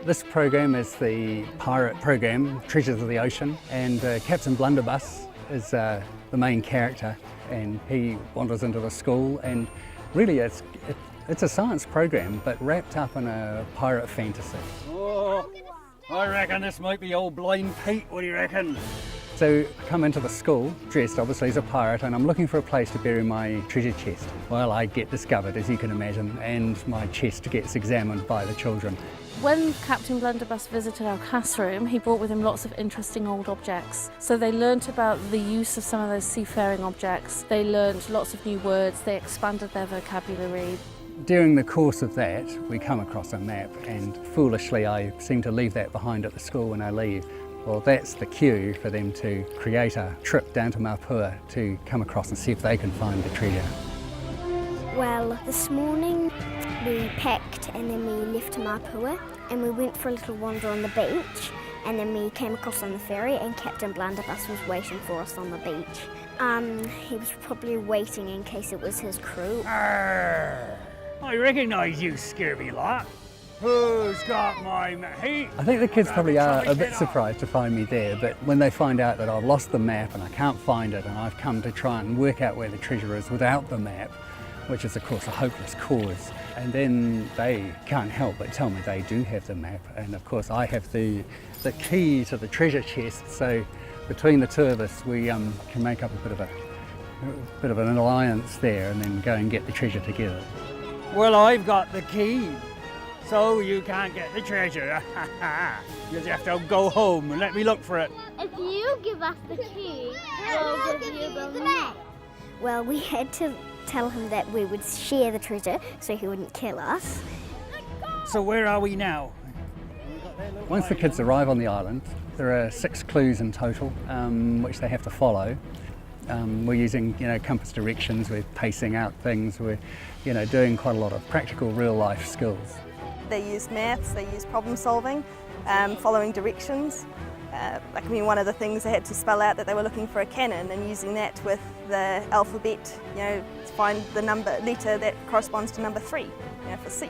This program is the pirate program, Treasures of the Ocean, and Captain Blunderbuss is the main character, and he wanders into the school, and really it's a science program but wrapped up in a pirate fantasy. Oh, I reckon this might be old Blind Pete, what do you reckon? So I come into the school, dressed obviously as a pirate, and I'm looking for a place to bury my treasure chest. Well, I get discovered, as you can imagine, and my chest gets examined by the children. When Captain Blunderbuss visited our classroom, he brought with him lots of interesting old objects. So they learnt about the use of some of those seafaring objects. They learnt lots of new words, they expanded their vocabulary. During the course of that, we come across a map, and foolishly I seem to leave that behind at the school when I leave. Well, that's the cue for them to create a trip down to Mapua to come across and see if they can find the treasure. Well, this morning we packed and then we left to Mapua and we went for a little wander on the beach, and then we came across on the ferry and Captain Blunderbuss was waiting for us on the beach. He was probably waiting in case it was his crew. Arr, I recognise you scurvy lot. Who's got my mate? I think the kids probably are a bit surprised to find me there, but when they find out that I've lost the map and I can't find it, and I've come to try and work out where the treasure is without the map, which is of course a hopeless cause, and then they can't help but tell me they do have the map, and of course I have the key to the treasure chest, so between the two of us we can make up a bit of an alliance there and then go and get the treasure together. Well, I've got the key, so you can't get the treasure. You'll have to go home and let me look for it. If you give us the key, we'll give you the map. Well, we had to tell him that we would share the treasure so he wouldn't kill us. So where are we now? Once the kids arrive on the island, there are 6 clues in total which they have to follow. We're using, compass directions, we're pacing out things, we're, doing quite a lot of practical real-life skills. They use maths, they use problem solving, following directions. One of the things they had to spell out that they were looking for a cannon, and using that with the alphabet, to find the letter that corresponds to number 3, for C.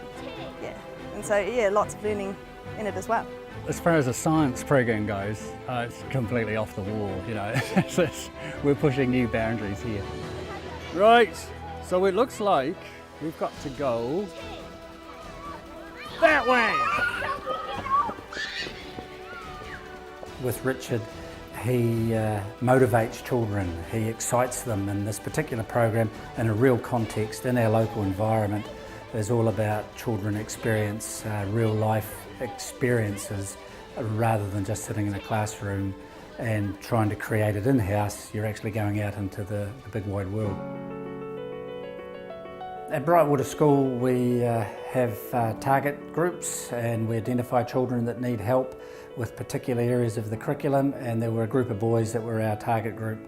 Yeah, and so lots of learning in it as well. As far as a science program goes, it's completely off the wall. We're pushing new boundaries here. Right, so it looks like we've got to go that way. With Richard, he motivates children, he excites them, and this particular program in a real context in our local environment is all about children experience real life experiences rather than just sitting in a classroom and trying to create it in-house. You're actually going out into the big wide world. At Brightwater School we have target groups, and we identify children that need help with particular areas of the curriculum, and there were a group of boys that were our target group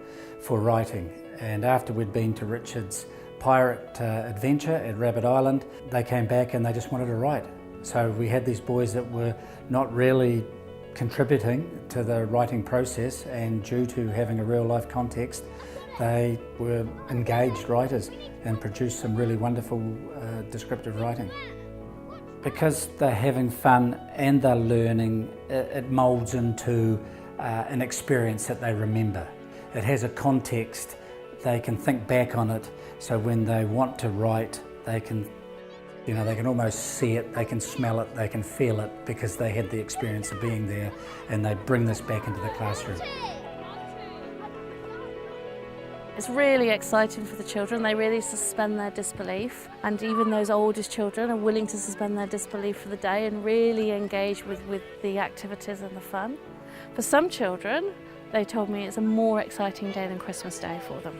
for writing. And after we'd been to Richard's pirate adventure at Rabbit Island, they came back and they just wanted to write. So we had these boys that were not really contributing to the writing process, and due to having a real life context, they were engaged writers and produced some really wonderful descriptive writing. Because they're having fun and they're learning, it moulds into an experience that they remember. It has a context, they can think back on it, so when they want to write, they can almost see it, they can smell it, they can feel it, because they had the experience of being there, and they bring this back into the classroom. It's really exciting for the children. They really suspend their disbelief, and even those oldest children are willing to suspend their disbelief for the day and really engage with the activities and the fun. For some children, they told me it's a more exciting day than Christmas Day for them.